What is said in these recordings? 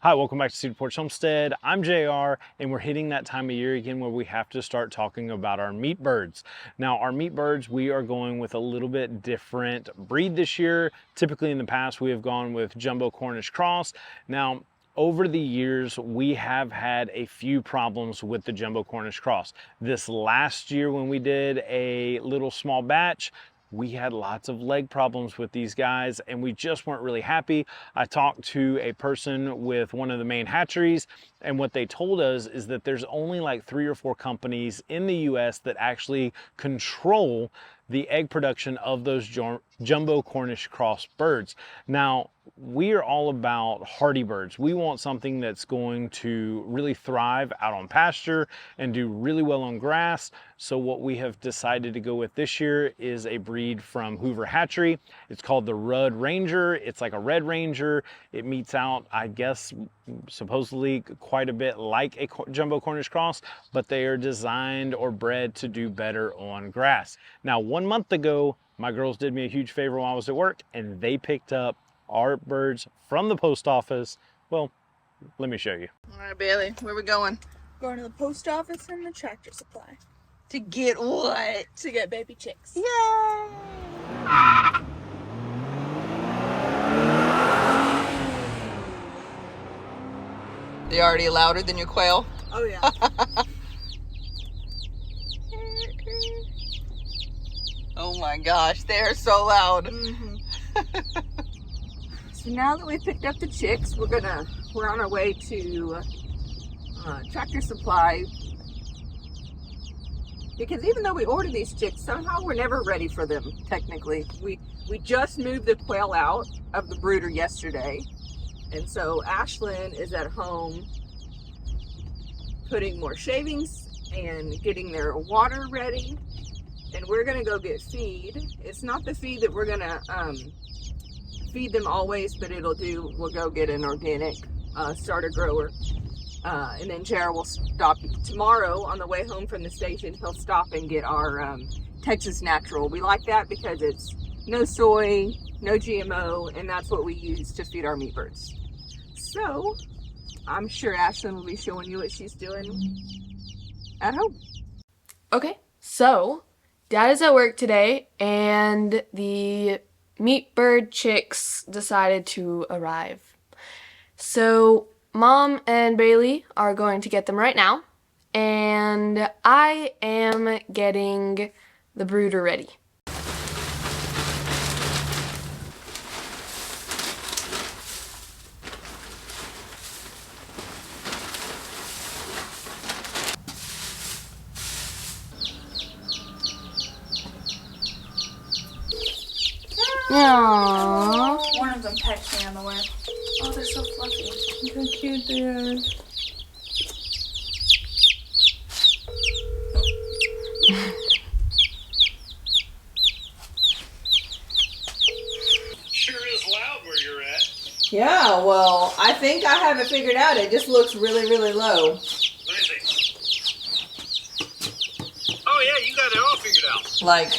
Hi, welcome back to Cedar Porch Homestead. I'm JR, and we're hitting that time of year again where we have to start talking about our meat birds. Now, our meat birds, we are going with a little bit different breed this year. Typically in the past, we have gone with Jumbo Cornish Cross. Now, over the years, we have had a few problems with the Jumbo Cornish Cross. This last year when we did a little small batch, we had lots of leg problems with these guys and we just weren't really happy. I talked to a person with one of the main hatcheries, and what they told us is that there's only like 3 or 4 companies in the US that actually control the egg production of those Jumbo Cornish Cross birds. Now, we are all about hardy birds. We want something that's going to really thrive out on pasture and do really well on grass. So what we have decided to go with this year is a breed from Hoover Hatchery. It's called the Red Ranger. It's like a Red Ranger. It meets out, I guess, supposedly quite a bit like a Jumbo Cornish Cross, but they are designed or bred to do better on grass. Now, 1 month ago, my girls did me a huge favor while I was at work, and they picked up our birds from the post office. Well, let me show you. All right, Bailey, where we going? Going to the post office and the Tractor Supply. To get what? To get baby chicks. Yay! They already louder than your quail? Oh yeah. Oh my gosh, they're so loud. Mm-hmm. So now that we picked up the chicks, we're on our way to Tractor Supply, because even though we ordered these chicks, somehow we're never ready for them. Technically, we just moved the quail out of the brooder yesterday, and so Ashlyn is at home putting more shavings and getting their water ready, and we're gonna go get feed. It's not the feed that we're gonna feed them always, but we'll go get an organic starter grower, and then Jared will stop tomorrow on the way home from the station. He'll stop and get our Texas Natural. We like that because it's no soy, no GMO, and that's what we use to feed our meat birds. So I'm sure Ashlyn will be showing you what she's doing at home. Okay, so Dad is at work today, and the meat bird chicks decided to arrive. So Mom and Bailey are going to get them right now, and I am getting the brooder ready. Aww. One of them pecked me on the way. Oh, they're so fluffy. Look how cute they are. Sure is loud where you're at. Yeah, well, I think I have it figured out. It just looks really, really low. Let me see. Oh yeah, you got it all figured out. Like,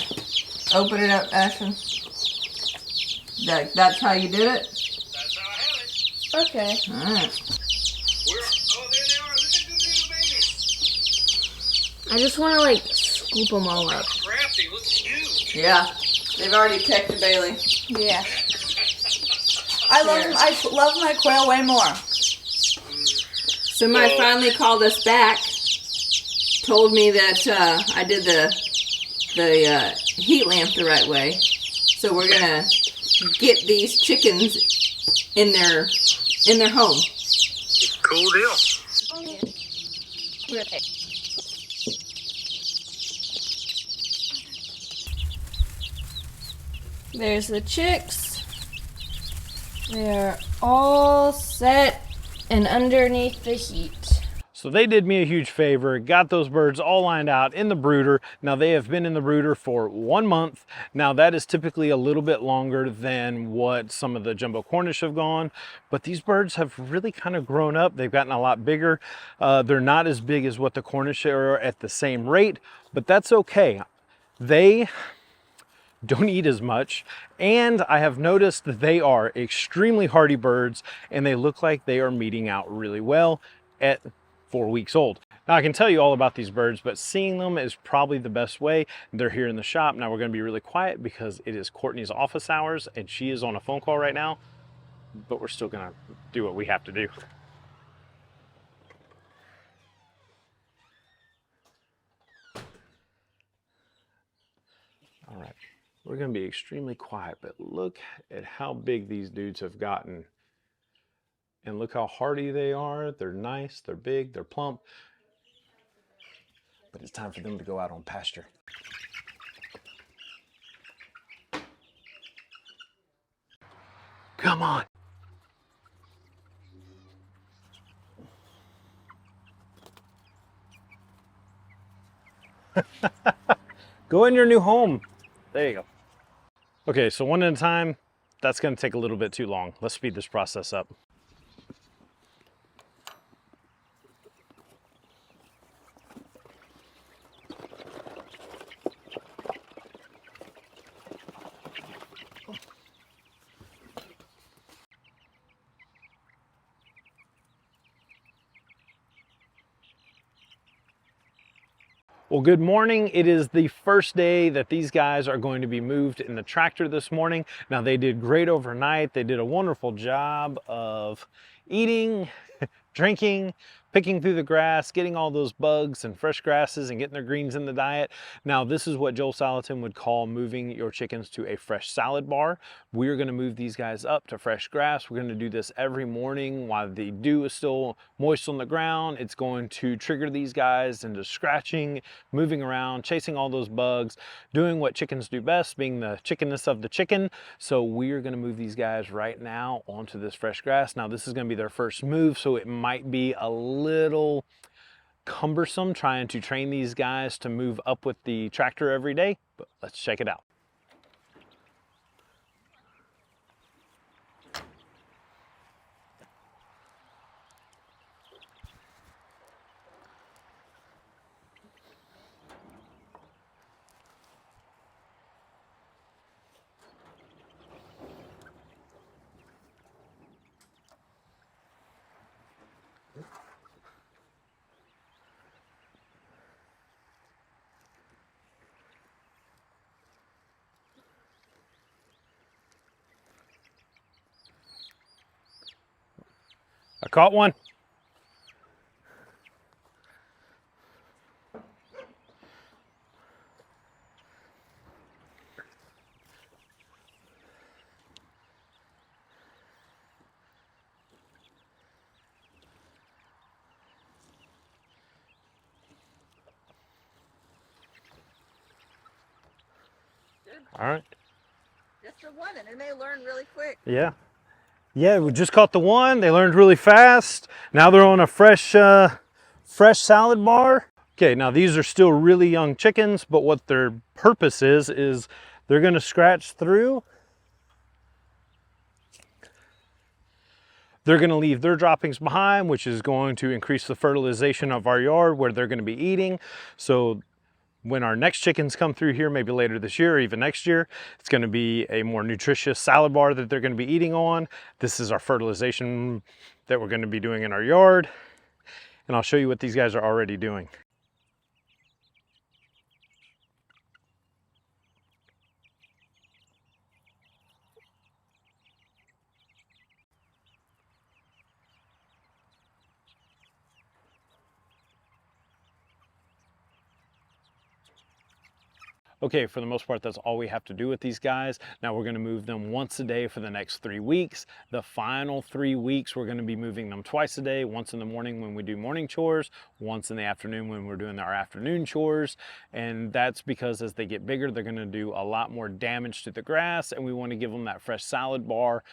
open it up, Ashlyn. That's how you did it? That's how I have it. Okay. All right. Oh, there they are. Look at the little babies. I just want to like scoop them all up. Crafty, look huge. Yeah, they've already pecked the Bailey. Yeah. I love my quail way more. Somebody finally called us back, told me that I did the heat lamp the right way. So we're gonna get these chickens in their home. Cool deal. There's the chicks. They're all set and underneath the heat. So they did me a huge favor, got those birds all lined out in the brooder. Now they have been in the brooder for 1 month. Now that is typically a little bit longer than what some of the Jumbo Cornish have gone, but these birds have really kind of grown up. They've gotten a lot bigger. They're not as big as what the Cornish are at the same rate, but that's okay. They don't eat as much. And I have noticed that they are extremely hardy birds, and they look like they are meeting out really well at 4 weeks old. Now I can tell you all about these birds, but seeing them is probably the best way. They're here in the shop. Now we're gonna be really quiet because it is Courtney's office hours and she is on a phone call right now, but we're still gonna do what we have to do. All right, we're gonna be extremely quiet, but look at how big these dudes have gotten. And look how hardy they are. They're nice, they're big, they're plump. But it's time for them to go out on pasture. Come on. Go in your new home. There you go. Okay, so one at a time. That's gonna take a little bit too long. Let's speed this process up. Well, good morning. It is the first day that these guys are going to be moved in the tractor this morning. Now, they did great overnight. They did a wonderful job of eating, drinking, picking through the grass, getting all those bugs and fresh grasses and getting their greens in the diet. Now, this is what Joel Salatin would call moving your chickens to a fresh salad bar. We're gonna move these guys up to fresh grass. We're gonna do this every morning while the dew is still moist on the ground. It's going to trigger these guys into scratching, moving around, chasing all those bugs, doing what chickens do best, being the chickenness of the chicken. So we're gonna move these guys right now onto this fresh grass. Now, this is gonna be their first move, so it might be a little cumbersome trying to train these guys to move up with the tractor every day, but let's check it out. I caught one. All right. Just the one, and they learn really quick. Yeah. Yeah, we just caught the one. They learned really fast. Now they're on a fresh salad bar. Okay, now these are still really young chickens, but what their purpose is they're gonna scratch through. They're gonna leave their droppings behind, which is going to increase the fertilization of our yard where they're gonna be eating. So when our next chickens come through here, maybe later this year or even next year, it's gonna be a more nutritious salad bar that they're gonna be eating on. This is our fertilization that we're gonna be doing in our yard. And I'll show you what these guys are already doing. Okay, for the most part, that's all we have to do with these guys. Now we're gonna move them once a day for the next 3 weeks. The final 3 weeks, we're gonna be moving them twice a day, once in the morning when we do morning chores, once in the afternoon when we're doing our afternoon chores. And that's because as they get bigger, they're gonna do a lot more damage to the grass, and we wanna give them that fresh salad bar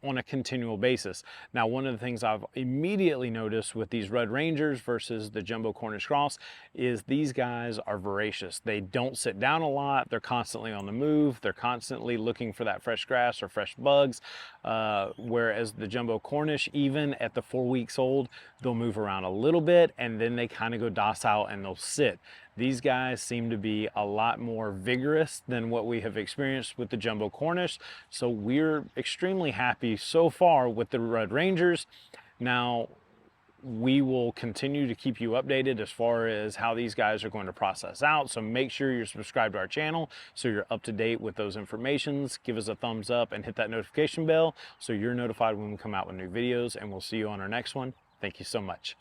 on a continual basis. Now, one of the things I've immediately noticed with these Red Rangers versus the Jumbo Cornish Cross is these guys are voracious. They don't sit down a lot. They're constantly on the move. They're constantly looking for that fresh grass or fresh bugs. Whereas the Jumbo Cornish, even at the 4 weeks old, they'll move around a little bit and then they kind of go docile and they'll sit. These guys seem to be a lot more vigorous than what we have experienced with the Jumbo Cornish. So we're extremely happy so far with the Red Rangers. Now, we will continue to keep you updated as far as how these guys are going to process out. So make sure you're subscribed to our channel so you're up to date with those informations. Give us a thumbs up and hit that notification bell so you're notified when we come out with new videos, and we'll see you on our next one. Thank you so much.